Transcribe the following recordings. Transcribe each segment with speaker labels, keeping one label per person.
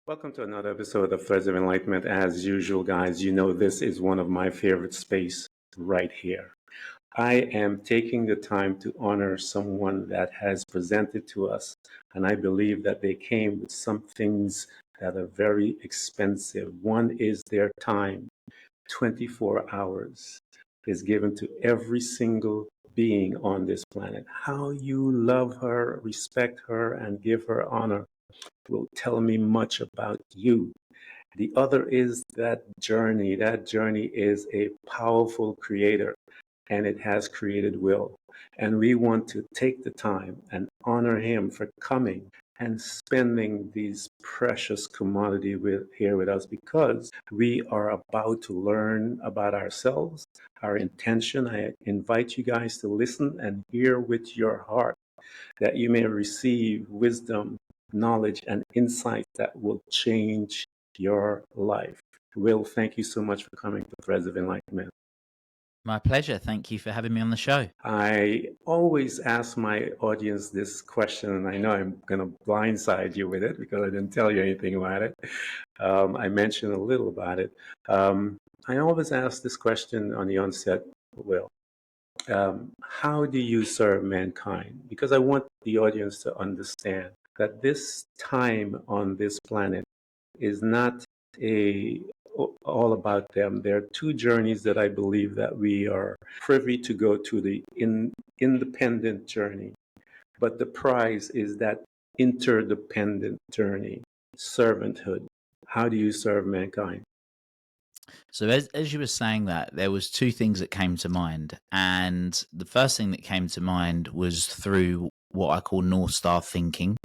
Speaker 1: Welcome to another episode of Threads of Enlightenment. As usual, guys, you know this is one of my favorite space right here. I am taking the time to honor someone that has presented to us, and I believe that they came with some things that are very expensive. One is their time. 24 hours is given to every single being on this planet. How you love her, respect her, and give her honor will tell me much about you. The other is that journey. That journey is a powerful creator and it has created will. And we want to take the time and honor him for coming and spending these precious commodity here with us because we are about to learn about ourselves, our intention. I invite you guys to listen and hear with your heart that you may receive wisdom, knowledge, and insight that will change your life. Will, thank you so much for coming to Threads of Enlightenment.
Speaker 2: My pleasure. Thank you for having me on the show.
Speaker 1: I always ask my audience this question, and I know I'm going to blindside you with it because I didn't tell you anything about it. I mentioned a little about it. I always ask this question on the onset, Will. How do you serve mankind? Because I want the audience to understand that this time on this planet is not all about them. There are two journeys that I believe that we are privy to go to the independent journey, but the prize is that interdependent journey, servanthood. How do you serve mankind?
Speaker 2: So as you were saying that, there was two things that came to mind. And the first thing that came to mind was through what I call North Star thinking.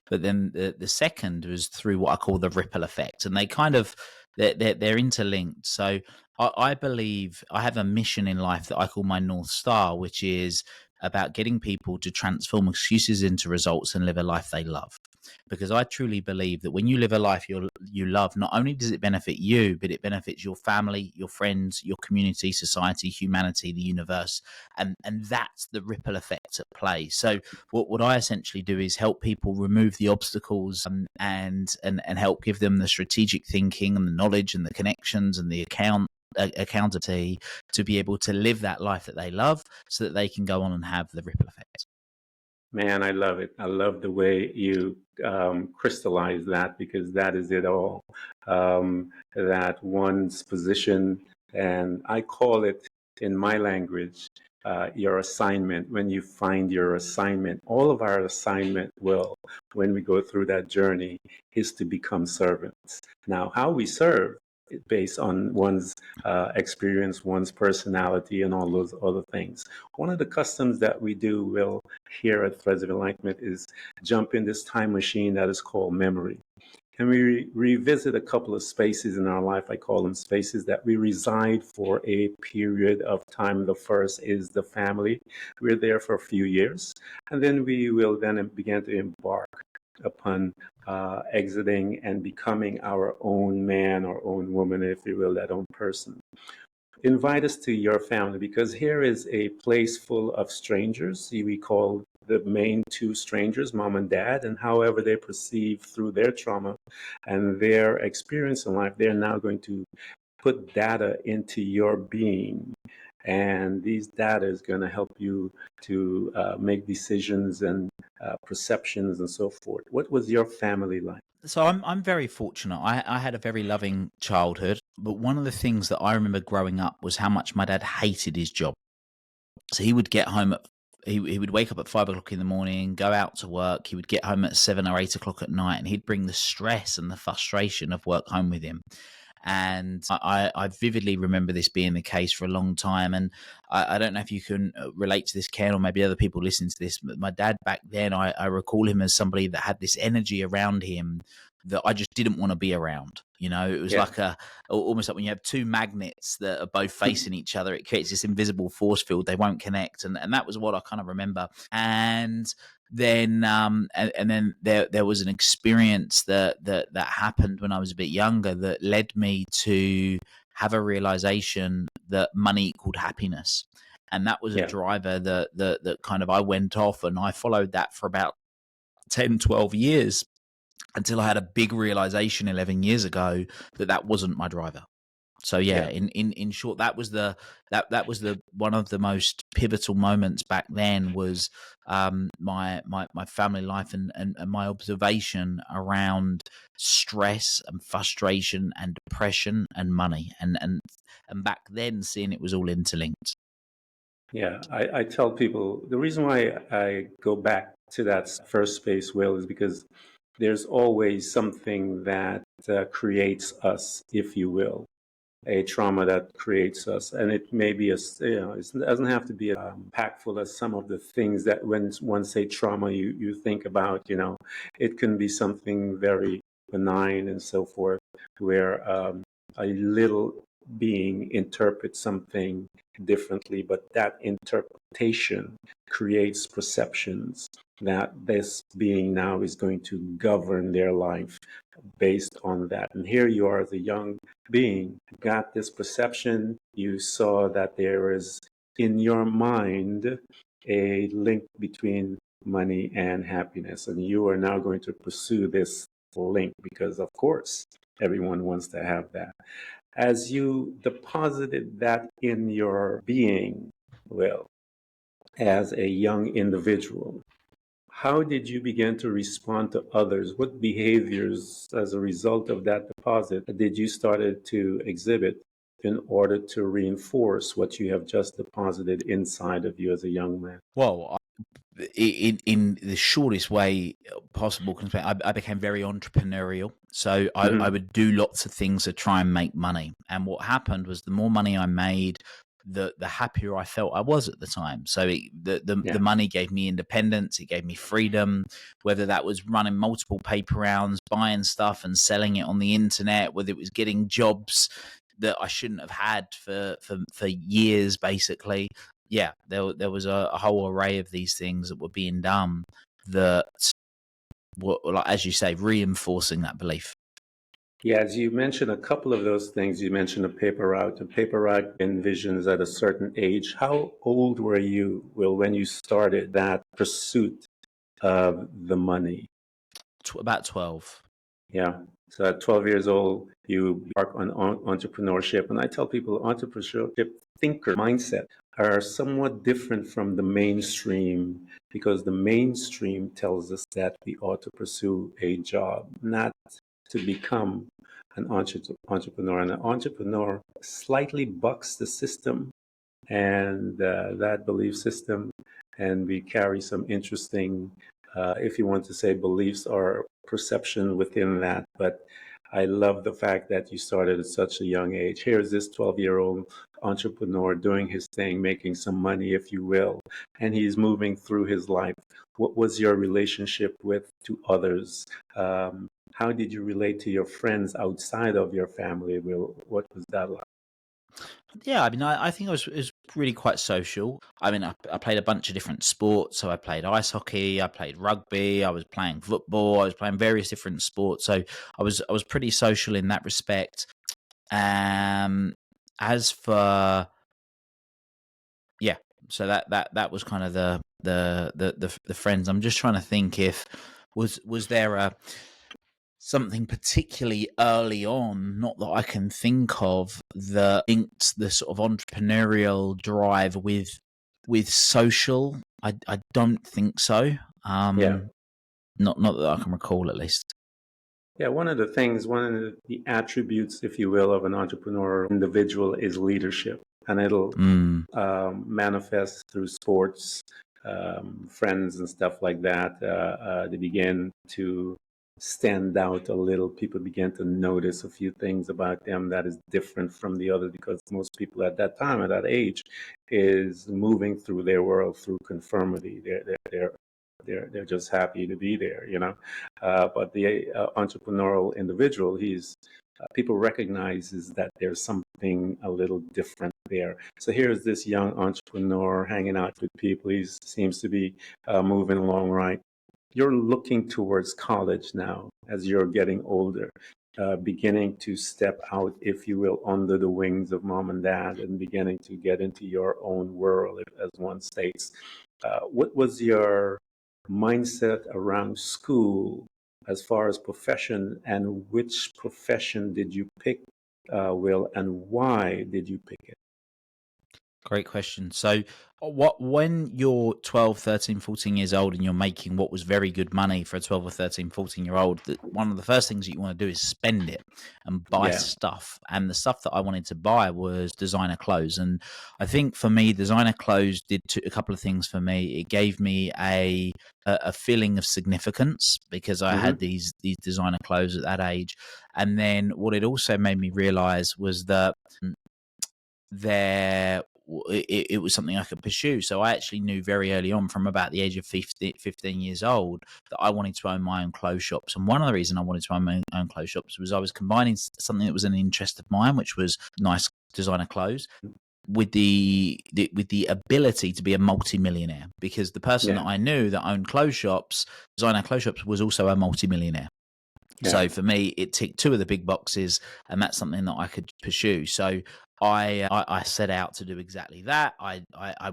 Speaker 2: But then the second was through what I call the ripple effect. And they kind of, they're interlinked. So I believe I have a mission in life that I call my North Star, which is about getting people to transform excuses into results and live a life they love. Because I truly believe that when you live a life you love, not only does it benefit you, but it benefits your family, your friends, your community, society, humanity, the universe, and that's the ripple effect at play. So what I essentially do is help people remove the obstacles and help give them the strategic thinking and the knowledge and the connections and the accountability to be able to live that life that they love, so that they can go on and have the ripple effect.
Speaker 1: Man, I love it. I love the way you crystallize that because that is it all. That one's position, and I call it in my language, your assignment. When you find your assignment, all of our assignment will, when we go through that journey, is to become servants. Now, how we serve based on one's experience, one's personality, and all those other things. One of the customs that we do, Will, here at Threads of Enlightenment is jump in this time machine that is called memory. And we revisit a couple of spaces in our life. I call them spaces that we reside for a period of time. The first is the family. We're there for a few years. And then we will then begin to embark upon exiting and becoming our own man or own woman, if you will, that own person. Invite us to your family because here is a place full of strangers. We call the main two strangers, mom and dad, and however they perceive through their trauma and their experience in life, they're now going to put data into your being. And these data is going to help you to make decisions and perceptions and so forth. What was your family like?
Speaker 2: So I'm very fortunate. I had a very loving childhood, but one of the things that I remember growing up was how much my dad hated his job. So he would get home at he would wake up at 5 o'clock in the morning, go out to work. He would get home at 7 or 8 o'clock at night, and he'd bring the stress and the frustration of work home with him. And I vividly remember this being the case for a long time. And I don't know if you can relate to this, Ken, or maybe other people listening to this, but my dad back then, I recall him as somebody that had this energy around him that I just didn't want to be around. You know, it was like almost like when you have two magnets that are both facing each other, it creates this invisible force field. They won't connect. And that was what I kind of remember. And then and then there was an experience that happened when I was a bit younger that led me to have a realization that money equaled happiness. And that was a driver that kind of I went off and I followed that for about 10, 12 years. until I had a big realization 11 years ago that that wasn't my driver. So yeah,
Speaker 1: Yeah.
Speaker 2: in short, that was the one of the most pivotal moments back then was my family life and my observation around stress and frustration and depression and money and back then seeing it was all interlinked.
Speaker 1: Yeah, I tell people the reason why I go back to that first space, Will, is because there's always something that creates us, if you will, a trauma that creates us. And it may be, it doesn't have to be impactful as some of the things that when one say trauma, you think about, it can be something very benign and so forth, where a little being interprets something differently, but that interpretation creates perceptions that this being now is going to govern their life based on that. And here you are as a young being, got this perception, you saw that there is in your mind a link between money and happiness, and you are now going to pursue this link because, of course, everyone wants to have that. As you deposited that in your being, Will, as a young individual, how did you begin to respond to others? What behaviors, as a result of that deposit, did you started to exhibit in order to reinforce what you have just deposited inside of you as a young man?
Speaker 2: Well, in the shortest way possible, I became very entrepreneurial. So I
Speaker 1: Hmm.
Speaker 2: would do lots of things to try and make money. And what happened was the more money I made, the happier I felt I was at the time. So the
Speaker 1: Yeah.
Speaker 2: money gave me independence, it gave me freedom, whether that was running multiple paper rounds, buying stuff and selling it on the internet, whether it was getting jobs that I shouldn't have had for years, basically. Yeah, there was a whole array of these things that were being done that were, like as you say, reinforcing that belief.
Speaker 1: Yeah, as you mentioned a couple of those things, you mentioned a paper route. A paper route envisions at a certain age. How old were you, Will, when you started that pursuit of the money?
Speaker 2: About 12.
Speaker 1: Yeah. So at 12 years old, you embark on entrepreneurship. And I tell people entrepreneurship thinker mindset are somewhat different from the mainstream because the mainstream tells us that we ought to pursue a job, not to become an entrepreneur. And an entrepreneur slightly bucks the system and that belief system. And we carry some interesting, if you want to say, beliefs or perception within that. But I love the fact that you started at such a young age. Here's this 12-year-old entrepreneur doing his thing, making some money, if you will, and he's moving through his life. What was your relationship with to others? How did you relate to your friends outside of your family? Will, what was that like?
Speaker 2: Yeah, I mean, I think I was really quite social. I mean, I played a bunch of different sports. So I played ice hockey, I played rugby, I was playing football, I was playing various different sports. So I was pretty social in that respect. Um, as for yeah, so that was kind of the friends. I'm just trying to think if was there a something particularly early on, not that I can think of, that linked the sort of entrepreneurial drive with social. I don't think so.
Speaker 1: Yeah.
Speaker 2: Not that I can recall, at least.
Speaker 1: Yeah, one of the things, one of the attributes, if you will, of an entrepreneur individual is leadership, and it'll
Speaker 2: Mm.
Speaker 1: manifest through sports, friends, and stuff like that. They begin to stand out a little. People begin to notice a few things about them that is different from the others because most people at that time, at that age, is moving through their world through conformity. They're just happy to be there, but the entrepreneurial individual, he's people recognizes that there's something a little different there. So here's this young entrepreneur hanging out with people. He seems to be moving along right. You're looking towards college now as you're getting older, beginning to step out, if you will, under the wings of mom and dad and beginning to get into your own world, as one states. What was your mindset around school as far as profession, and which profession did you pick, Will, and why did you pick it?
Speaker 2: Great question. So, when you're 12, 13, 14 years old and you're making what was very good money for a 12 or 13, 14-year old, one of the first things that you want to do is spend it and buy
Speaker 1: Yeah.
Speaker 2: stuff. And the stuff that I wanted to buy was designer clothes. And I think for me, designer clothes did a couple of things for me. It gave me a feeling of significance because I had
Speaker 1: Mm-hmm.
Speaker 2: these designer clothes at that age. And then what it also made me realize was that there it was something I could pursue. So I actually knew very early on, from about the age of 15 years old, that I wanted to own my own clothes shops. And one of the reasons I wanted to own my own clothes shops was I was combining something that was an interest of mine, which was nice designer clothes, with the ability to be a multi-millionaire, because the person
Speaker 1: Yeah.
Speaker 2: that I knew that owned designer clothes shops, was also a multi-millionaire.
Speaker 1: Yeah.
Speaker 2: So for me, it ticked two of the big boxes, and that's something that I could pursue. So I set out to do exactly that. I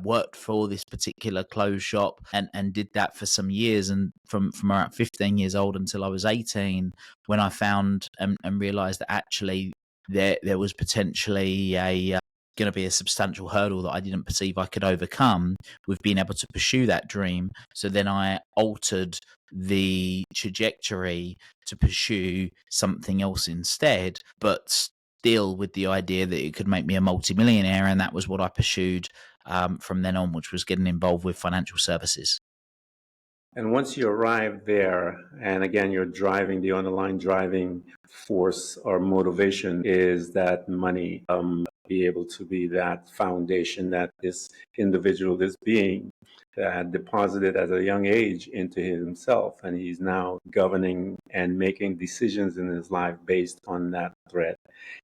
Speaker 2: worked for this particular clothes shop and did that for some years, and from around 15 years old until I was 18, when I found and realized that actually there was potentially going to be a substantial hurdle that I didn't perceive I could overcome with being able to pursue that dream. So then I altered the trajectory to pursue something else instead, but still with the idea that it could make me a multimillionaire. And that was what I pursued from then on, which was getting involved with financial services.
Speaker 1: And once you arrive there, and again, you're driving, the underlying driving force or motivation is that money, be able to be that foundation that this individual, this being, had deposited at a young age into himself. And he's now governing and making decisions in his life based on that thread.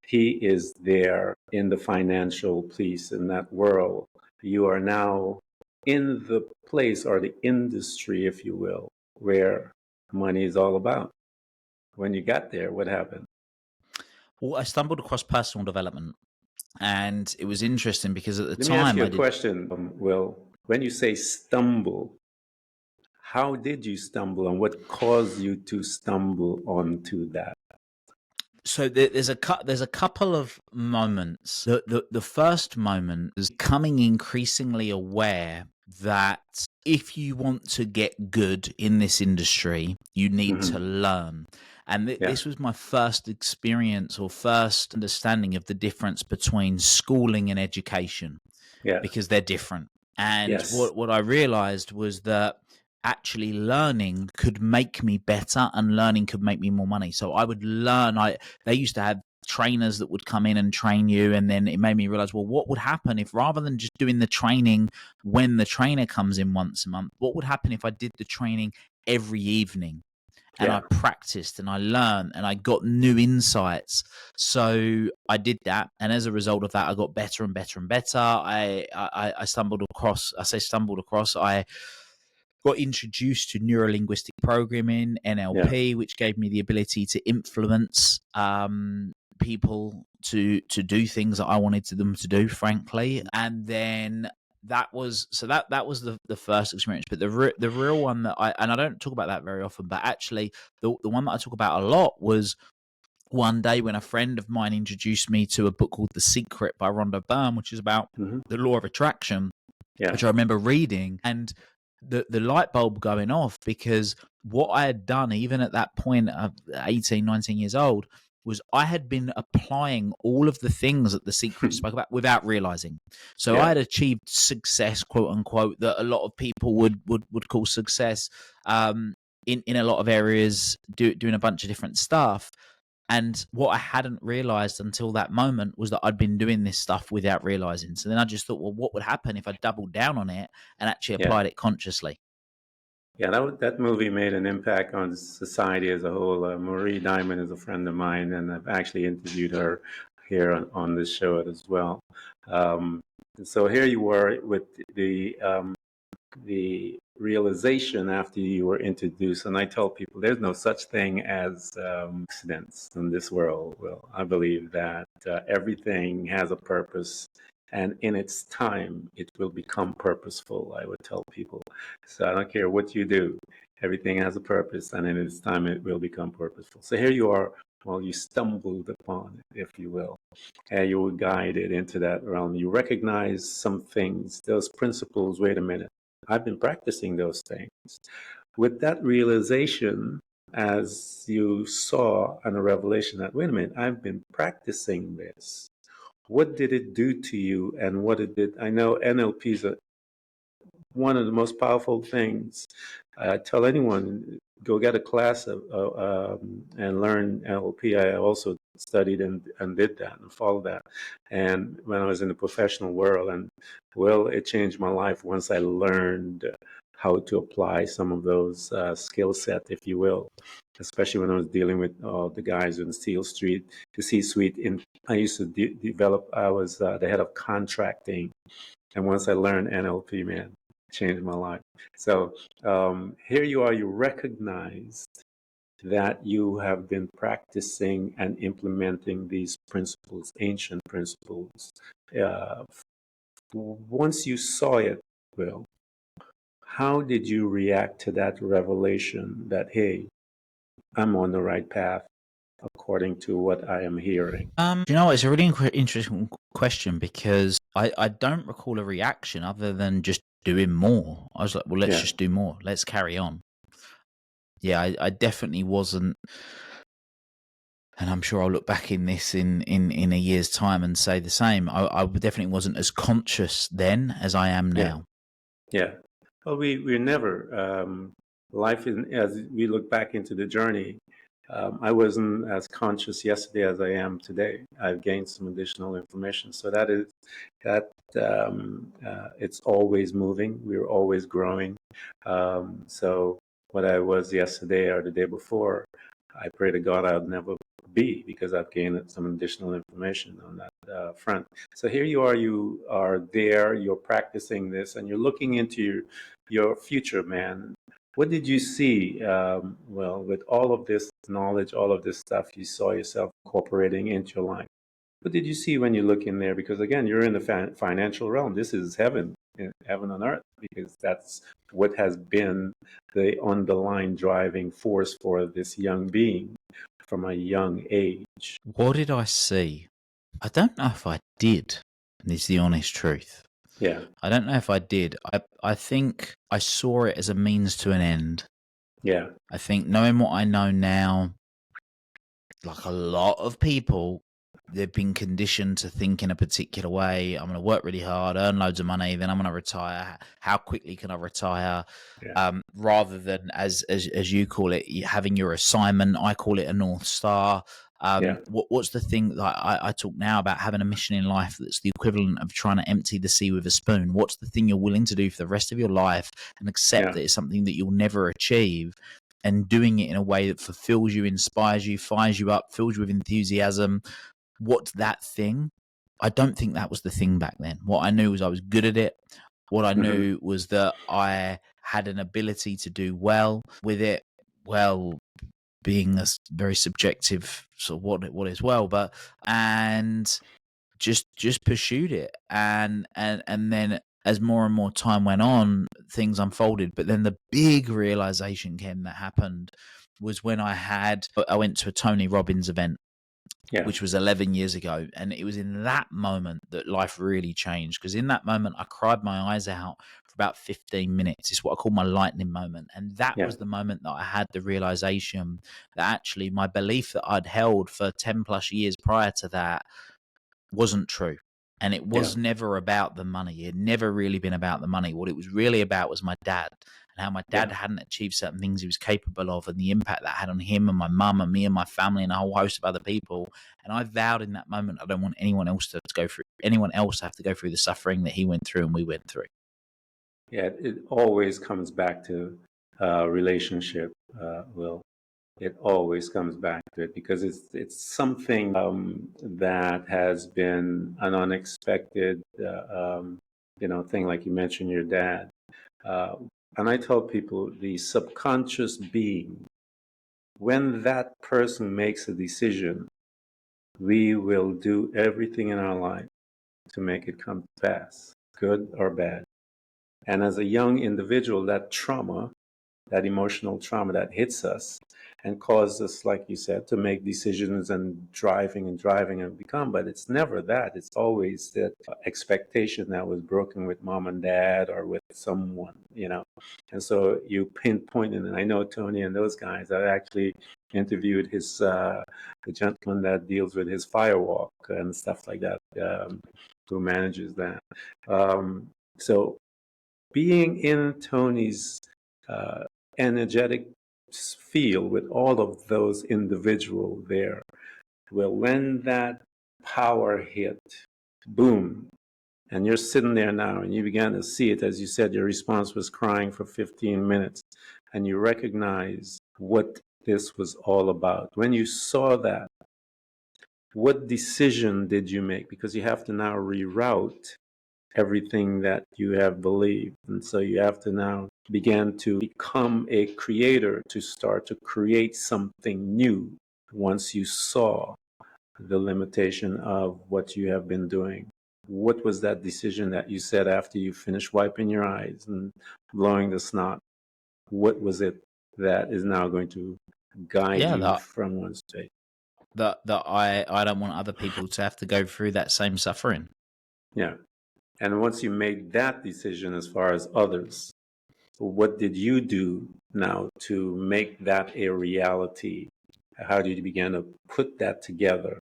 Speaker 1: He is there in the financial piece in that world. You are now in the place or the industry, if you will, where money is all about. When you got there, what happened?
Speaker 2: Well, I stumbled across personal development, and it was interesting because at the
Speaker 1: Let me ask
Speaker 2: time
Speaker 1: you a
Speaker 2: I did.
Speaker 1: question, Will. When you say stumble, how did you stumble and what caused you to stumble onto that?
Speaker 2: So there's a couple of moments. The first moment is coming increasingly aware that if you want to get good in this industry, you need to
Speaker 1: Mm-hmm.
Speaker 2: learn. And
Speaker 1: Yeah.
Speaker 2: this was my first experience or first understanding of the difference between schooling and education,
Speaker 1: Yeah.
Speaker 2: because they're different. And
Speaker 1: Yes.
Speaker 2: what I realized was that actually learning could make me better, and learning could make me more money. So I would learn. They used to have trainers that would come in and train you, and then it made me realize, well, what would happen if, rather than just doing the training when the trainer comes in once a month, what would happen if I did the training every evening? And I
Speaker 1: Yeah.
Speaker 2: practiced and I learned and I got new insights. So I did that, and as a result of that, I got better and better and better. I stumbled across. I say stumbled across. I got introduced to neurolinguistic programming,
Speaker 1: Yeah.
Speaker 2: NLP, which gave me the ability to influence people to do things that I wanted them to do, frankly. And then that was the first experience. But the real one that I don't talk about that very often, but actually the one that I talk about a lot was one day when a friend of mine introduced me to a book called The Secret by Rhonda Byrne, which is about
Speaker 1: Mm-hmm.
Speaker 2: the law of attraction,
Speaker 1: Yeah.
Speaker 2: which I remember reading, and the light bulb going off, because what I had done, even at that point of 18, 19 years old, was I had been applying all of the things that The Secret spoke about without realizing. So I
Speaker 1: Yeah.
Speaker 2: had achieved success, quote unquote, that a lot of people would call success, in a lot of areas, doing a bunch of different stuff. And what I hadn't realized until that moment was that I'd been doing this stuff without realizing. So then I just thought, well, what would happen if I doubled down on it and actually
Speaker 1: Yeah.
Speaker 2: applied it consciously?
Speaker 1: Yeah, that movie made an impact on society as a whole. Marie Diamond is a friend of mine, and I've actually interviewed her here on this show as well. And so here you were with the realization after you were introduced, and I tell people there's no such thing as accidents in this world. Well, I believe that everything has a purpose, and in its time, it will become purposeful. I would tell people. So I don't care what you do. Everything has a purpose, and in its time it will become purposeful. So here you are, well, you stumbled upon it, if you will, and you were guided into that realm. You recognize some things, those principles. Wait a minute, I've been practicing those things. With that realization, as you saw on a revelation that, wait a minute, I've been practicing this. What did it do to you, and what it did? I know NLP is one of the most powerful things. I tell anyone, go get a class and learn NLP. I also studied and did that and followed that. And when I was in the professional world, and well, it changed my life once I learned how to apply some of those skill set, if you will, especially when I was dealing with the guys in the C-suite. I used to develop, I was the head of contracting. And once I learned NLP, man, changed my life. So here you are, you recognized that you have been practicing and implementing these principles, ancient principles. Uh, Once you saw it, Will, how did you react to that revelation that, hey, I'm on the right path according to what I am hearing?
Speaker 2: You know what? It's a really interesting question because I don't recall a reaction other than just doing more. I was like, well, let's
Speaker 1: Yeah,
Speaker 2: just do more. Let's carry on. Yeah, I definitely wasn't, and I'm sure I'll look back in this in a year's time and say the same. I definitely wasn't as conscious then as I am
Speaker 1: yeah,
Speaker 2: now.
Speaker 1: yeah. Well, we're never, life is, as we look back into the journey, I wasn't as conscious yesterday as I am today. I've gained some additional information. So that it's always moving. We're always growing. So what I was yesterday or the day before, I pray to God I'll never be, because I've gained some additional information on that front. So here you are there, you're practicing this, and you're looking into your future, man. What did you see? Well, with all of this knowledge, all of this stuff, you saw yourself incorporating into your life. What did you see when you look in there? Because again, you're in the financial realm. This is heaven, heaven on earth, because that's what has been the underlying driving force for this young being from a young age.
Speaker 2: What did I see? I don't know if I did. Is the honest truth.
Speaker 1: Yeah,
Speaker 2: I don't know if I did. I think I saw it as a means to an end.
Speaker 1: yeah,
Speaker 2: I think knowing what I know now, like a lot of people, they've been conditioned to think in a particular way. I'm going to work really hard, earn loads of money, then I'm going to retire. How quickly can I retire?
Speaker 1: yeah,
Speaker 2: Rather than as you call it, having your assignment. I call it a North Star.
Speaker 1: yeah,
Speaker 2: What's the thing that I talk now about having a mission in life that's the equivalent of trying to empty the sea with a spoon? What's the thing you're willing to do for the rest of your life and accept
Speaker 1: yeah,
Speaker 2: that it's something that you'll never achieve, and doing it in a way that fulfills you, inspires you, fires you up, fills you with enthusiasm? What's that thing? I don't think that was the thing back then. What I knew was I was good at it. What I
Speaker 1: hmm,
Speaker 2: knew was that I had an ability to do well with it. Well, being a very subjective sort of what is well, but and just pursued it, and then as more and more time went on, things unfolded. But then the big realization came that happened was when I went to a Tony Robbins event,
Speaker 1: yeah,
Speaker 2: which was 11 years ago. And it was in that moment that life really changed. Because in that moment, I cried my eyes out for about 15 minutes. It's what I call my lightning moment. And that
Speaker 1: yeah,
Speaker 2: was the moment that I had the realization that actually my belief that I'd held for 10 plus years prior to that wasn't true. And it
Speaker 1: yeah,
Speaker 2: was never about the money. It had never really been about the money. What it was really about was my dad, and how my dad
Speaker 1: yeah.
Speaker 2: hadn't achieved certain things he was capable of, and the impact that had on him and my mum and me and my family and a whole host of other people. And I vowed in that moment I don't want anyone else to have to go through the suffering that he went through and we went through.
Speaker 1: Yeah, it always comes back to relationship, Will. It always comes back to it, because it's something that has been an unexpected, thing. Like you mentioned, your dad, uh, and I tell people the subconscious being. When that person makes a decision, we will do everything in our life to make it come to pass, good or bad. And as a young individual, that trauma that emotional trauma that hits us and causes us, like you said, to make decisions and driving and become. But it's never that. It's always that expectation that was broken with mom and dad or with someone, you know. And so you pinpointed, and I know Tony and those guys. I actually interviewed the gentleman that deals with his firewalk and stuff like that, who manages that. So being in Tony's uh, energetic field with all of those individuals there, well, when that power hit, boom, and you're sitting there now and you began to see it, as you said, your response was crying for 15 minutes, and you recognize what this was all about. When you saw that, what decision did you make? Because you have to now reroute everything that you have believed. And so you have to now begin to become a creator, to start to create something new once you saw the limitation of what you have been doing. What was that decision that you said after you finished wiping your eyes and blowing the snot? What was it that is now going to guide
Speaker 2: Yeah,
Speaker 1: you
Speaker 2: that
Speaker 1: from one state?
Speaker 2: I don't want other people to have to go through that same suffering.
Speaker 1: Yeah. And once you made that decision as far as others, what did you do now to make that a reality? How did you begin to put that together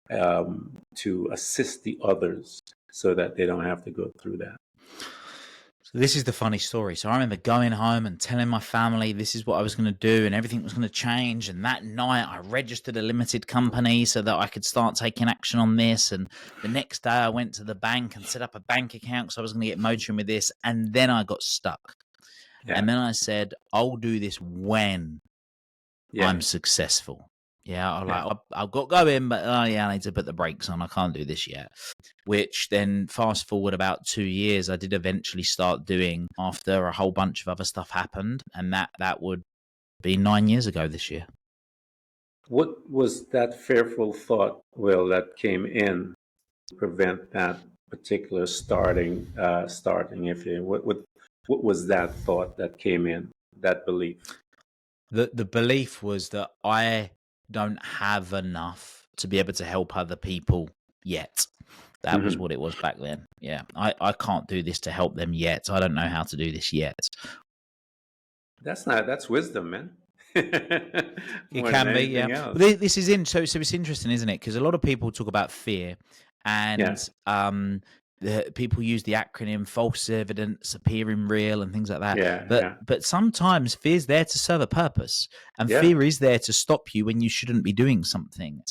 Speaker 1: to assist the others so that they don't have to go through that?
Speaker 2: So this is the funny story. So I remember going home and telling my family this is what I was going to do and everything was going to change. And that night I registered a limited company so that I could start taking action on this. And the next day I went to the bank and set up a bank account because I was going to get motoring with this. And then I got stuck.
Speaker 1: Yeah.
Speaker 2: And then I said, I'll do this when I'm successful. Yeah, I've got going, but I need to put the brakes on. I can't do this yet. Which then fast forward about 2 years, I did eventually start doing after a whole bunch of other stuff happened. And that would be 9 years ago this year.
Speaker 1: What was that fearful thought, Will, that came in to prevent that particular starting, if you, what was that thought that came in, that belief?
Speaker 2: The belief was that I don't have enough to be able to help other people yet. That was what it was back then. Yeah. I can't do this to help them yet. I don't know how to do this yet.
Speaker 1: That's wisdom, man.
Speaker 2: It can be, yeah.
Speaker 1: Else.
Speaker 2: Well, this is so it's interesting, isn't it? Because a lot of people talk about fear, and people use the acronym false evidence appearing real and things like that. But sometimes fear's there to serve a purpose, and fear is there to stop you when you shouldn't be doing something.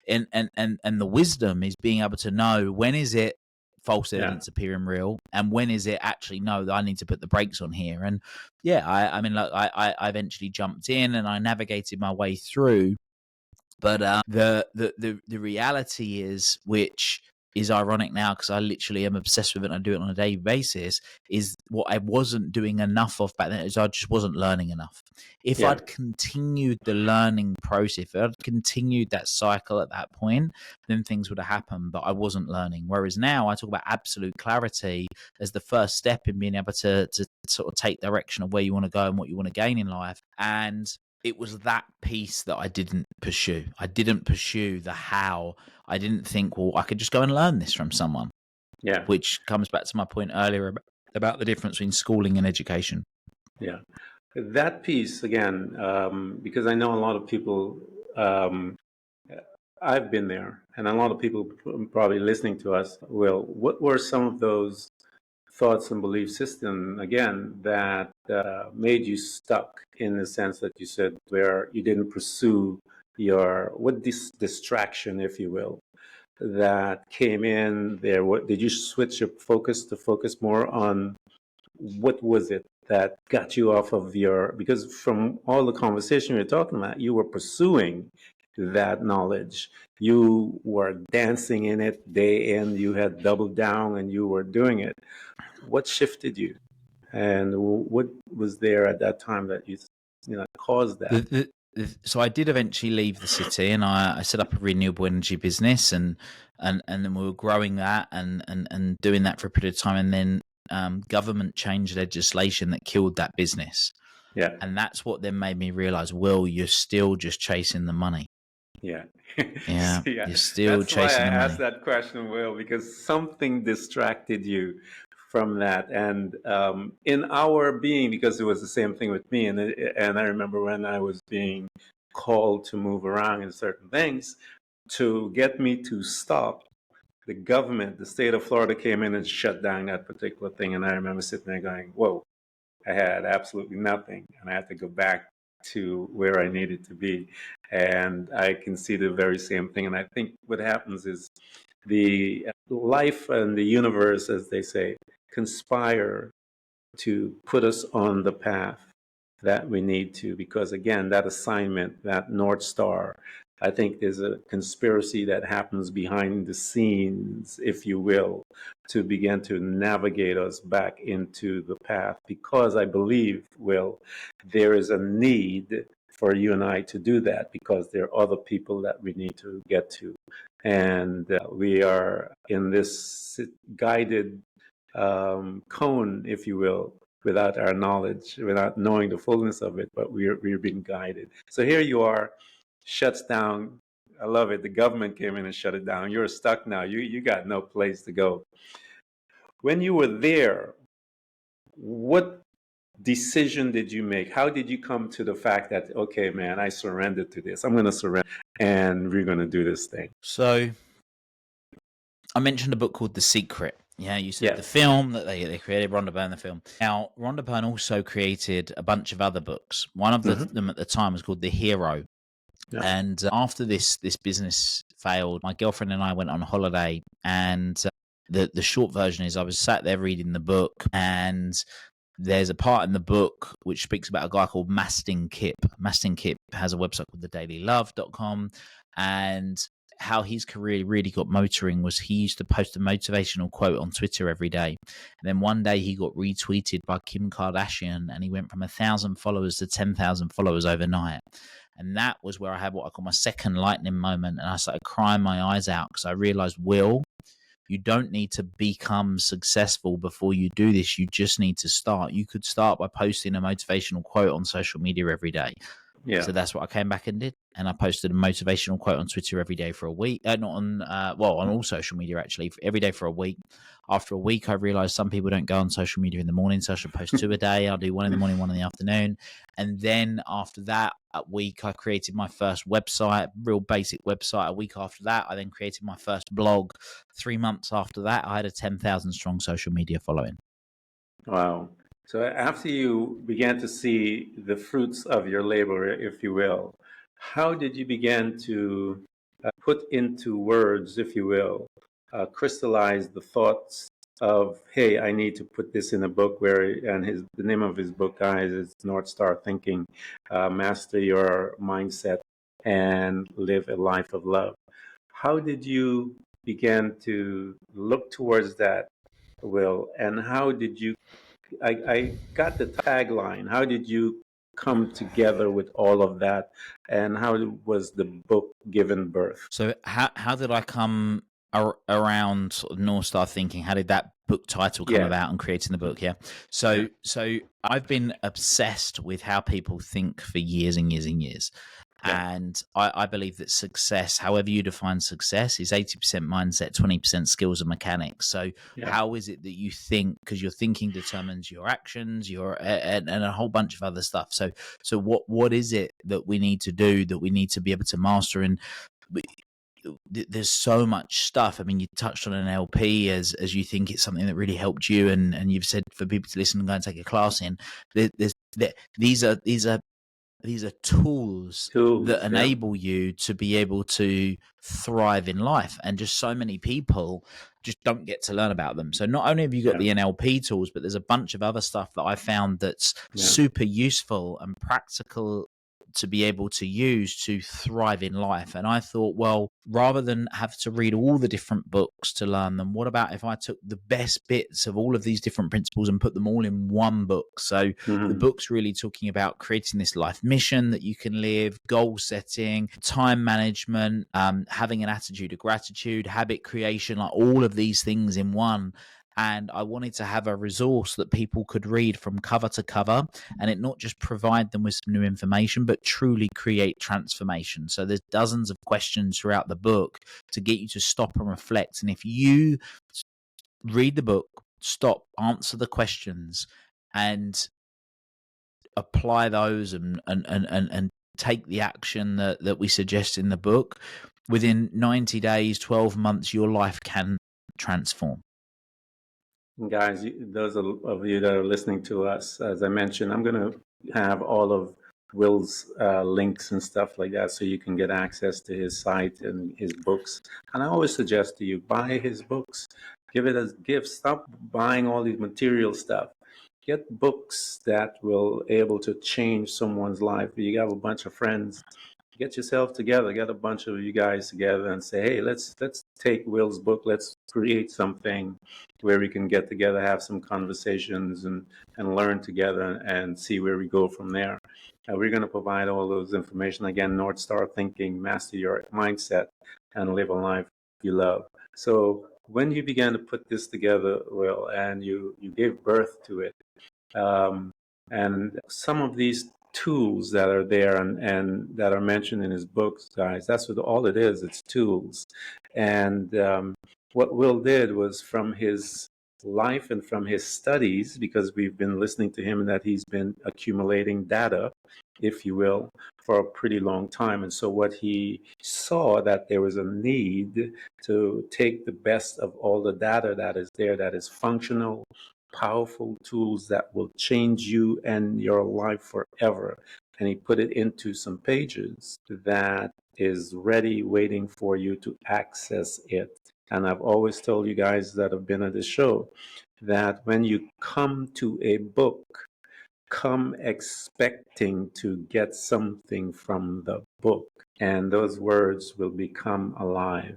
Speaker 2: And the wisdom is being able to know when is it false evidence appearing real, and when is it actually no, I need to put the brakes on here. And I mean, like I eventually jumped in and I navigated my way through. But the reality is, which is ironic now because I literally am obsessed with it and I do it on a daily basis, is what I wasn't doing enough of back then is I just wasn't learning enough. If I'd continued the learning process, if I'd continued that cycle at that point, then things would have happened, but I wasn't learning. Whereas now I talk about absolute clarity as the first step in being able to sort of take direction of where you want to go and what you want to gain in life. And it was that piece that I didn't pursue. I didn't pursue the how. I didn't think, well, I could just go and learn this from someone. Yeah. Which comes back to my point earlier about the difference between schooling and education.
Speaker 1: Yeah. That piece, again, because I know a lot of people, I've been there, and a lot of people probably listening to us will, what were some of those thoughts and belief system, again, that made you stuck in the sense that you said where you didn't pursue this distraction, if you will, that came in there? What did you switch your focus to focus more on? What was it that got you off of because from all the conversation you're talking about, you were pursuing that knowledge. You were dancing in it day in, you had doubled down and you were doing it. What shifted you? And what was there at that time that you caused that?
Speaker 2: So I did eventually leave the city, and I set up a renewable energy business, and then we were growing that and doing that for a period of time, and then government changed legislation that killed that business.
Speaker 1: Yeah.
Speaker 2: And that's what then made me realize, Will, you're still just chasing the money.
Speaker 1: Yeah.
Speaker 2: Yeah,
Speaker 1: Yeah.
Speaker 2: you're still
Speaker 1: That's why I
Speaker 2: chasing the
Speaker 1: asked
Speaker 2: money.
Speaker 1: that question, Will, because something distracted you from that. And in our being, because it was the same thing with me, and I remember when I was being called to move around in certain things, to get me to stop, the government, the state of Florida came in and shut down that particular thing. And I remember sitting there going, whoa, I had absolutely nothing. And I had to go back to where I needed to be. And I can see the very same thing. And I think what happens is the life and the universe, as they say, conspire to put us on the path that we need to, because again, that assignment, that North Star, I think there's a conspiracy that happens behind the scenes, if you will, to begin to navigate us back into the path. Because I believe, Will, there is a need for you and I to do that, because there are other people that we need to get to. And we are in this guided cone, if you will, without our knowledge, without knowing the fullness of it, but we're being guided. So here you are, shuts down. I love it. The government came in and shut it down. You're stuck now. You got no place to go. When you were there, what decision did you make? How did you come to the fact that, okay, man, I surrendered to this. I'm going to surrender and we're going to do this thing?
Speaker 2: So I mentioned a book called The Secret. Yeah, you said
Speaker 1: Yeah.
Speaker 2: the film that they created, Rhonda Byrne, the film. Now, Rhonda Byrne also created a bunch of other books. One of them at the time was called The Hero.
Speaker 1: Yeah.
Speaker 2: And after this business failed, my girlfriend and I went on holiday. And the short version is I was sat there reading the book, and there's a part in the book which speaks about a guy called Mastin Kipp. Mastin Kipp has a website called thedailylove.com, and how his career really got motoring was he used to post a motivational quote on Twitter every day. And then one day he got retweeted by Kim Kardashian, and he went from 1,000 followers to 10,000 followers overnight. And that was where I had what I call my second lightning moment. And I started crying my eyes out because I realized, Will, you don't need to become successful before you do this. You just need to start. You could start by posting a motivational quote on social media every day.
Speaker 1: Yeah.
Speaker 2: So that's what I came back and did. And I posted a motivational quote on Twitter every day for a week. Not on, on all social media, actually, every day for a week. After a week, I realized some people don't go on social media in the morning, so I should post 2 a day. I'll do 1 in the morning, 1 in the afternoon. And then after that week, I created my first website, real basic website. A week after that, I then created my first blog. 3 months after that, I had a 10,000 strong social media following.
Speaker 1: Wow. So after you began to see the fruits of your labor, if you will, how did you begin to put into words, if you will, crystallize the thoughts of, hey, I need to put this in a book the name of his book, guys, is North Star Thinking, Master Your Mindset and Live a Life of Love. How did you begin to look towards that, Will, and how did you I got the tagline. How did you come together with all of that, and how was the book given birth?
Speaker 2: So how did I come around sort of North Star Thinking? How did that book title come about and creating the book? Yeah. So I've been obsessed with how people think for years and years and years. And I believe that success, however you define success, is 80% mindset, 20% skills and mechanics. So how is it that you think? Because your thinking determines your actions, and a whole bunch of other stuff. So what is it that we need to do, that we need to be able to master? And there's so much stuff. I mean, you touched on an LP as you think it's something that really helped you, and you've said for people to listen and go and take a class in. These are tools that enable you to be able to thrive in life. And just so many people just don't get to learn about them. So not only have you got the NLP tools, but there's a bunch of other stuff that I found that's super useful and practical to be able to use to thrive in life. And I thought, well, rather than have to read all the different books to learn them, what about if I took the best bits of all of these different principles and put them all in one book? So the book's really talking about creating this life mission that you can live, goal setting, time management, having an attitude of gratitude, habit creation, like all of these things in one. And I wanted to have a resource that people could read from cover to cover, and it not just provide them with some new information, but truly create transformation. So there's dozens of questions throughout the book to get you to stop and reflect. And if you read the book, stop, answer the questions, and apply those and take the action that we suggest in the book, within 90 days, 12 months, your life can transform.
Speaker 1: Guys, those of you that are listening to us, as I mentioned, I'm going to have all of Will's links and stuff like that so you can get access to his site and his books. And I always suggest to you, buy his books. Give it as gift. Stop buying all these material stuff. Get books that will able to change someone's life. You have a bunch of friends, get yourself together, get a bunch of you guys together and say, hey, let's take Will's book, let's create something where we can get together, have some conversations and learn together and see where we go from there. We're going to provide all those information. Again, North Star Thinking, Master Your Mindset, and Live a Life You Love. So when you began to put this together, Will, and you gave birth to it, and some of these tools that are there and that are mentioned in his books, guys, that's what all it is. It's tools. And what Will did was, from his life and from his studies, because we've been listening to him, that he's been accumulating data, if you will, for a pretty long time. And so what he saw, that there was a need to take the best of all the data that is there, that is functional, powerful tools that will change you and your life forever. And he put it into some pages that is ready, waiting for you to access it. And I've always told you guys that have been at the show that when you come to a book, come expecting to get something from the book, and those words will become alive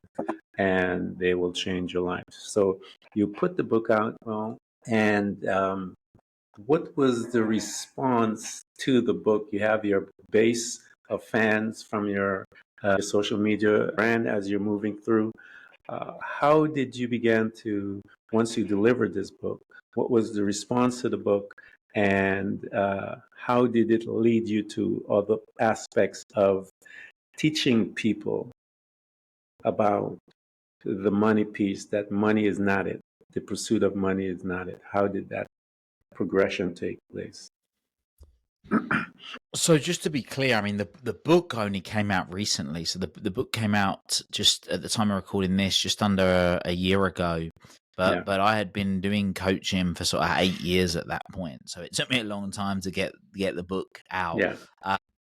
Speaker 1: and they will change your life. So you put the book out, well, and what was the response to the book? You have your base of fans from your social media brand as you're moving through. How did you begin to, once you delivered this book, what was the response to the book? And how did it lead you to other aspects of teaching people about the money piece, that money is not it, the pursuit of money is not it? How did that progression take place?
Speaker 2: So just to be clear, I mean, the book only came out recently. So the book came out just at the time of recording this, just under a year ago. But I had been doing coaching for sort of 8 years at that point. So it took me a long time to get the book out.
Speaker 1: Yeah.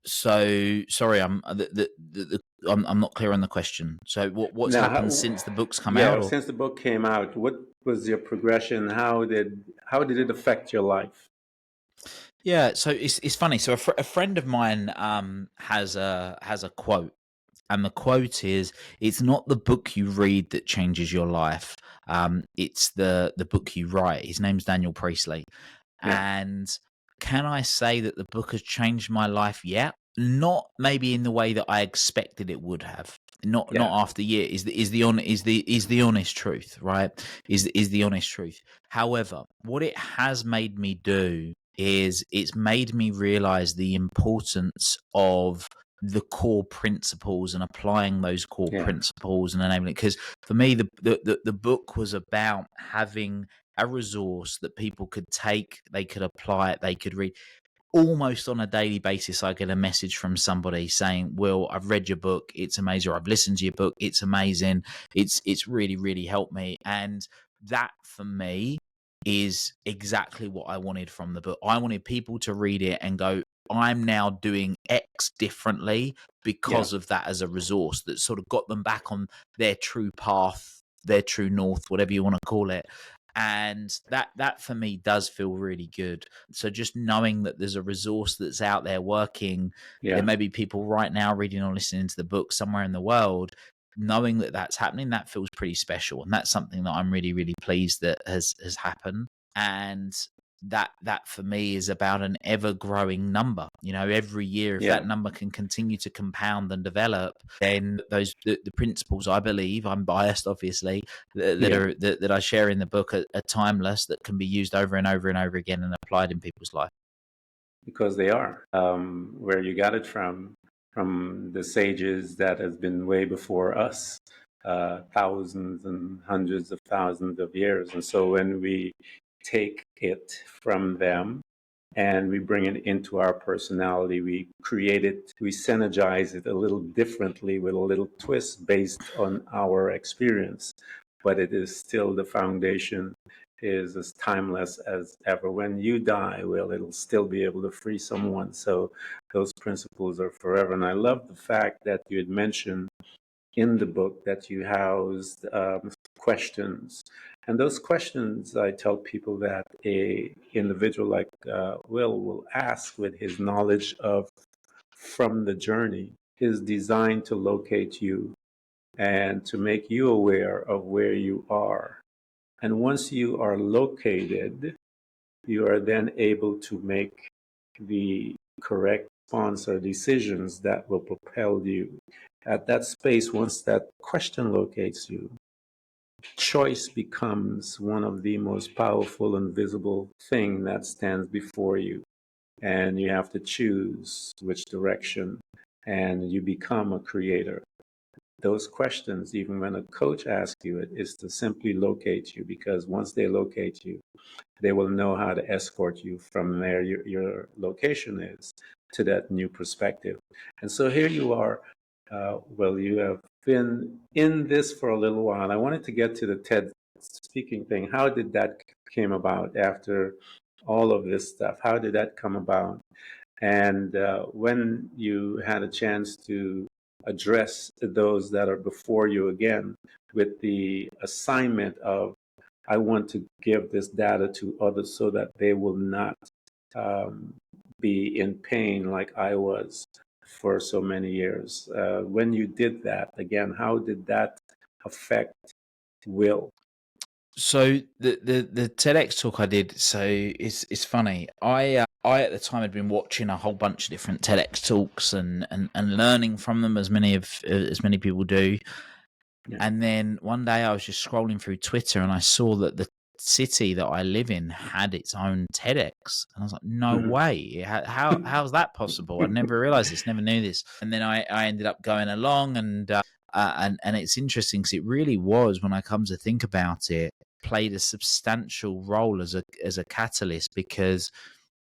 Speaker 2: So sorry, I'm not clear on the question. So what's
Speaker 1: Now,
Speaker 2: happened since the book's come
Speaker 1: yeah,
Speaker 2: out?
Speaker 1: since the book came out, what was your progression? How did it affect your life?
Speaker 2: Yeah, so it's funny. So a friend of mine has a quote, and the quote is, "It's not the book you read that changes your life. It's the book you write." His name's Daniel Priestley,
Speaker 1: Yeah.
Speaker 2: and can I say that the book has changed my life? Yeah, not maybe in the way that I expected it would have. Not
Speaker 1: Yeah.
Speaker 2: after year is the honest truth, right? Is the honest truth. However, what it has made me do is it's made me realize the importance of the core principles and applying those core
Speaker 1: Yeah.
Speaker 2: principles and enabling it. Because for me, the book was about having a resource that people could take, they could apply it, they could read. Almost on a daily basis, I get a message from somebody saying, "Will, I've read your book. It's amazing. Or I've listened to your book. It's amazing. It's really, really helped me." And that for me is exactly what I wanted from the book. I wanted people to read it and go, I'm now doing X differently because of that, as a resource that sort of got them back on their true path, their true north, whatever you want to call it. And that for me does feel really good. So just knowing that there's a resource that's out there working, there may be people right now reading or listening to the book somewhere in the world, knowing that that's happening, that feels pretty special. And that's something that I'm really, really pleased that has happened. And that for me is about an ever growing number. Every year, if
Speaker 1: Yeah,
Speaker 2: that number can continue to compound and develop, then the principles, I believe, I'm biased obviously,
Speaker 1: yeah,
Speaker 2: that I share in the book are timeless, that can be used over and over and over again and applied in people's life.
Speaker 1: because they are. Where you got it from the sages that has been way before us, thousands and hundreds of thousands of years. And so when we take it from them and we bring it into our personality, we create it, we synergize it a little differently with a little twist based on our experience. But it is still, the foundation is as timeless as ever. When you die, well, it'll still be able to free someone. So those principles are forever. And I love the fact that you had mentioned in the book that you housed questions. And those questions, I tell people that a individual like will ask with his knowledge of from the journey is designed to locate you and to make you aware of where you are. And once you are located, you are then able to make the correct response or decisions that will propel you. At that space, once that question locates you, choice becomes one of the most powerful and visible thing that stands before you. And you have to choose which direction, and you become a creator. Those questions, even when a coach asks you it, is to simply locate you, because once they locate you, they will know how to escort you from there your location is to that new perspective. And so here you are. Well, you have been in this for a little while. I wanted to get to the TED speaking thing. How did that came about after all of this stuff? How did that come about? And when you had a chance to address those that are before you again with the assignment of, I want to give this data to others so that they will not um, be in pain like I was for so many years. When you did that, again, how did that affect Will?
Speaker 2: So the TEDx talk I did, so it's funny. I at the time had been watching a whole bunch of different TEDx talks and learning from them, as many people do.
Speaker 1: Yeah.
Speaker 2: And then one day I was just scrolling through Twitter and I saw that the city that I live in had its own TEDx, and I was like, no
Speaker 1: Mhm.
Speaker 2: way! How's that possible? I never realized this, never knew this. And then I ended up going along, and it's interesting because it really was, when I come to think about it, played a substantial role as a catalyst, because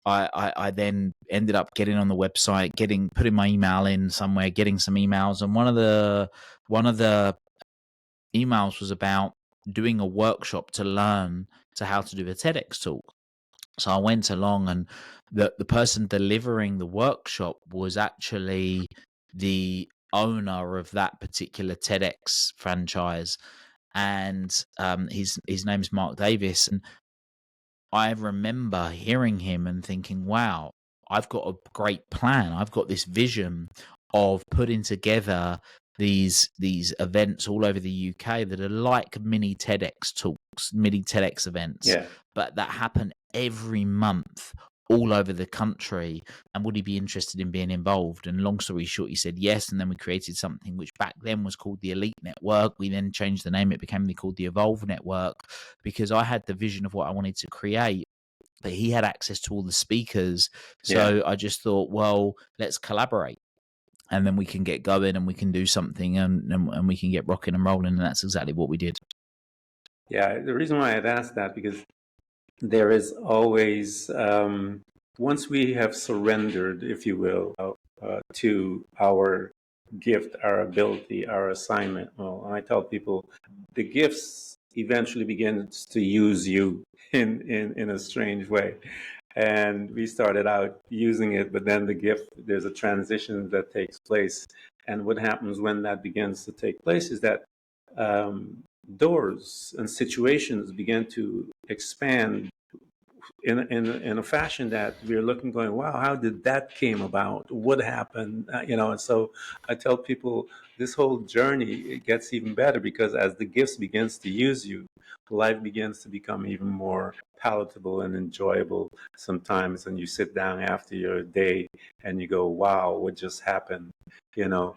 Speaker 2: I then ended up getting on the website, putting my email in somewhere, getting some emails, and one of the emails was about doing a workshop to learn to how to do a TEDx talk. So I went along, and the person delivering the workshop was actually the owner of that particular TEDx franchise, and his name's Mark Davis. And I remember hearing him and thinking, wow, I've got a great plan. I've got this vision of putting together these events all over the UK that are like mini TEDx talks, mini TEDx events,
Speaker 1: Yeah.
Speaker 2: but that happen every month all over the country. And would he be interested in being involved? And long story short, he said yes. And then we created something which back then was called the Elite Network. We then changed the name. It became called the Evolve Network, because I had the vision of what I wanted to create, but he had access to all the speakers.
Speaker 1: Yeah.
Speaker 2: So I just thought, well, let's collaborate, and then we can get going and we can do something, and we can get rocking and rolling. And that's exactly what we did.
Speaker 1: Yeah. The reason why I'd asked that, because there is always, once we have surrendered, if you will, to our gift, our ability, our assignment. Well, I tell people the gifts eventually begins to use you in a strange way. And we started out using it, but then the gift, there's a transition that takes place. And what happens when that begins to take place is that doors and situations begin to expand in a fashion that we're looking, going, wow, how did that came about? What happened? And so I tell people this whole journey, it gets even better, because as the gifts begins to use you, life begins to become even more palatable and enjoyable sometimes. And you sit down after your day and you go, wow, what just happened? You know,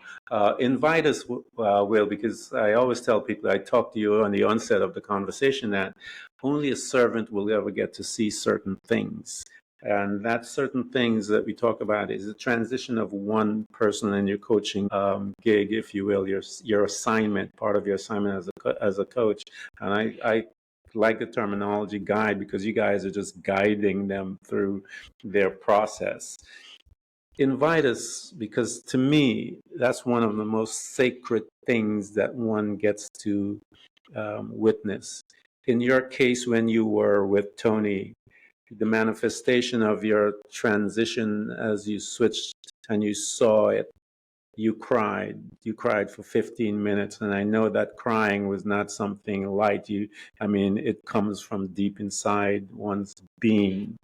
Speaker 1: invite us, Will, because I always tell people, I talked to you on the onset of the conversation that only a servant will ever get to see certain things. And that certain things that we talk about is the transition of one person in your coaching gig, if you will, your assignment, part of your assignment as a coach. And I like the terminology guide because you guys are just guiding them through their process. Invite us because to me, that's one of the most sacred things that one gets to witness. In your case, when you were with Tony, the manifestation of your transition as you switched and you saw it, you cried. You cried for 15 minutes. And I know that crying was not something light. I mean, it comes from deep inside one's being.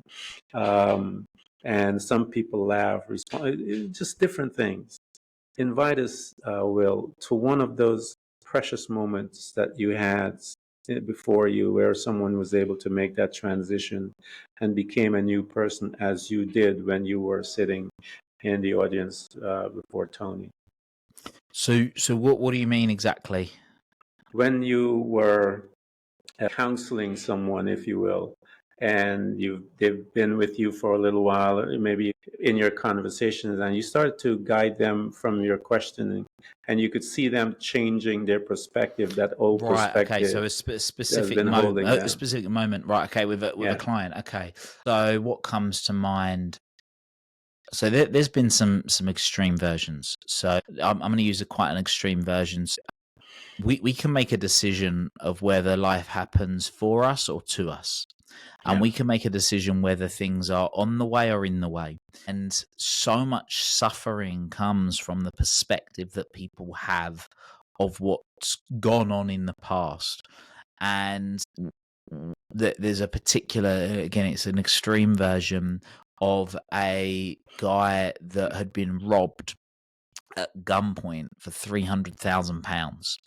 Speaker 1: Um, and some people laugh, respond, just different things. Invite us, Will, to one of those precious moments that you had before you where someone was able to make that transition and became a new person as you did when you were sitting in the audience before Tony.
Speaker 2: So what do you mean exactly?
Speaker 1: When you were counseling someone, if you will, and they've been with you for a little while, or maybe in your conversations, and you started to guide them from your questioning, and you could see them changing their perspective, that old
Speaker 2: Right. Okay.
Speaker 1: perspective
Speaker 2: So a
Speaker 1: that's
Speaker 2: specific
Speaker 1: been holding
Speaker 2: moment, a
Speaker 1: them.
Speaker 2: specific moment. Right. Okay. With a
Speaker 1: Yeah,
Speaker 2: client. Okay. So what comes to mind? So there's been some extreme versions. So I'm going to use quite an extreme version. We can make a decision of whether life happens for us or to us. And
Speaker 1: yeah,
Speaker 2: we can make a decision whether things are on the way or in the way. And so much suffering comes from the perspective that people have of what's gone on in the past. And there's a particular, again, it's an extreme version of a guy that had been robbed at gunpoint for £300,000.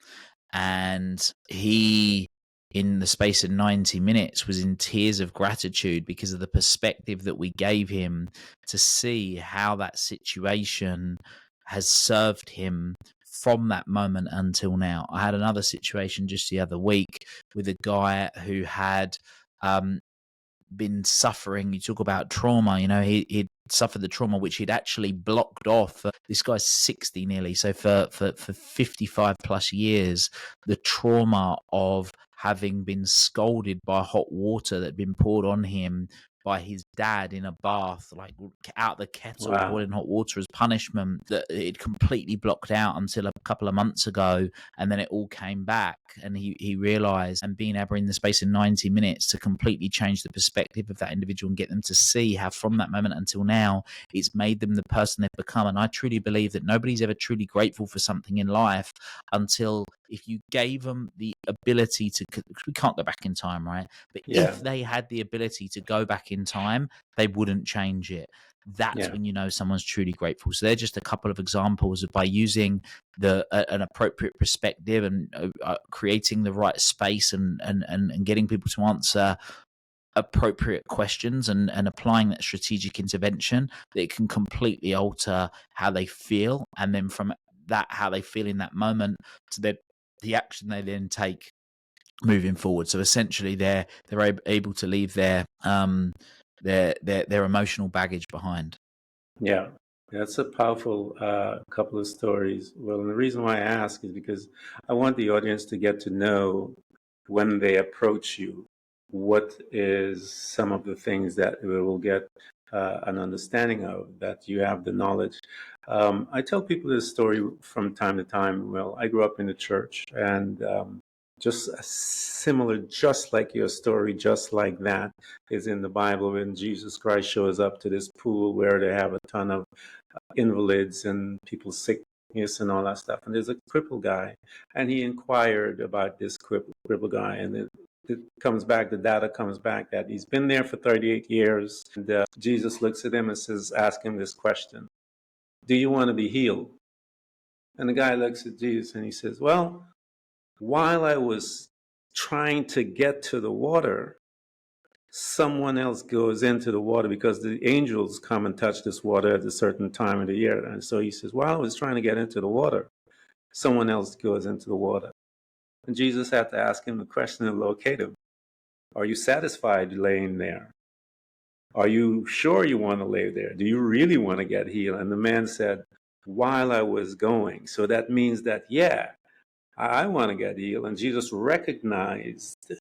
Speaker 2: And he, in the space of 90 minutes, was in tears of gratitude because of the perspective that we gave him to see how that situation has served him from that moment until now. I had another situation just the other week with a guy who had been suffering. You talk about trauma, he'd suffered the trauma which he'd actually blocked off. This guy's 60 nearly, so for 55 plus years, the trauma of having been scalded by hot water that had been poured on him by his dad in a bath, like out the kettle,
Speaker 1: wow,
Speaker 2: boiling hot water as punishment, that it completely blocked out until a couple of months ago, and then it all came back, and he realized, and being able in the space of 90 minutes to completely change the perspective of that individual and get them to see how from that moment until now it's made them the person they've become. And I truly believe that nobody's ever truly grateful for something in life until if you gave them the ability to, we can't go back in time, right? But
Speaker 1: yeah,
Speaker 2: if they had the ability to go back in time, they wouldn't change it. That's
Speaker 1: yeah,
Speaker 2: when you know someone's truly grateful. So they're just a couple of examples of by using an appropriate perspective and creating the right space and getting people to answer appropriate questions and applying that strategic intervention, that it can completely alter how they feel, and then from that, how they feel in that moment, to the action they then take moving forward. So essentially, they're able to leave their emotional baggage behind.
Speaker 1: yeah. That's a powerful couple of stories. Well, and the reason why I ask is because I want the audience to get to know when they approach you, what is some of the things that we will get an understanding of, that you have the knowledge. I tell people this story from time to time. Well, I grew up in the church, and just similar, just like your story, just like that, is in the Bible when Jesus Christ shows up to this pool where they have a ton of invalids and people sickness and all that stuff. And there's a crippled guy, and he inquired about this crippled guy, and it comes back, the data comes back that he's been there for 38 years. And Jesus looks at him and says, ask him this question: do you want to be healed? And the guy looks at Jesus and he says, well, while I was trying to get to the water, someone else goes into the water because the angels come and touch this water at a certain time of the year. And so he says, while I was trying to get into the water, someone else goes into the water. And Jesus had to ask him the question and locate him. Are you satisfied laying there? Are you sure you want to lay there? Do you really want to get healed? And the man said, while I was going. So that means that, yeah, I want to get healed. And Jesus recognized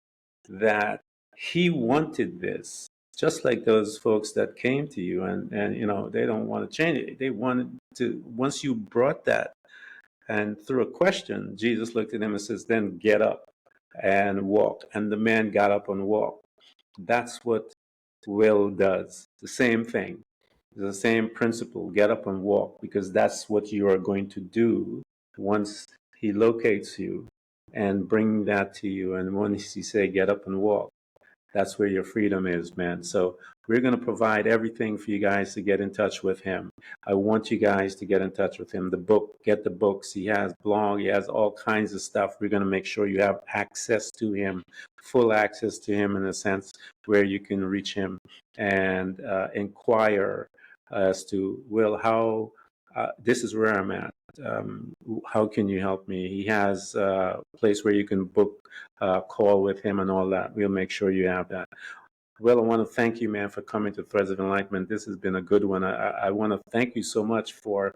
Speaker 1: that he wanted this, just like those folks that came to you and you know, they don't want to change it. They wanted to, once you brought that and through a question, Jesus looked at him and says, then get up and walk. And the man got up and walked. That's what will does. The same thing. The same principle. Get up and walk, because that's what you are going to do once he locates you and bring that to you. And once he say, get up and walk, that's where your freedom is, man. So we're going to provide everything for you guys to get in touch with him. I want you guys to get in touch with him. The book, get the books. He has blog. He has all kinds of stuff. We're going to make sure you have access to him, full access to him in a sense where you can reach him and inquire as to, well, how this is where I'm at. How can you help me? He has a place where you can book a call with him and all that. We'll make sure you have that. Well, I want to thank you, man, for coming to Threads of Enlightenment. This has been a good one. I want to thank you so much for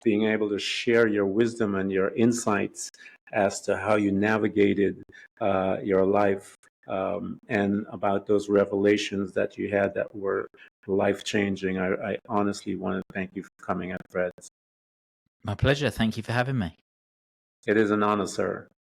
Speaker 1: being able to share your wisdom and your insights as to how you navigated your life and about those revelations that you had that were life-changing. I honestly want to thank you for coming at Threads.
Speaker 2: My pleasure. Thank you for having me.
Speaker 1: It is an honor, sir.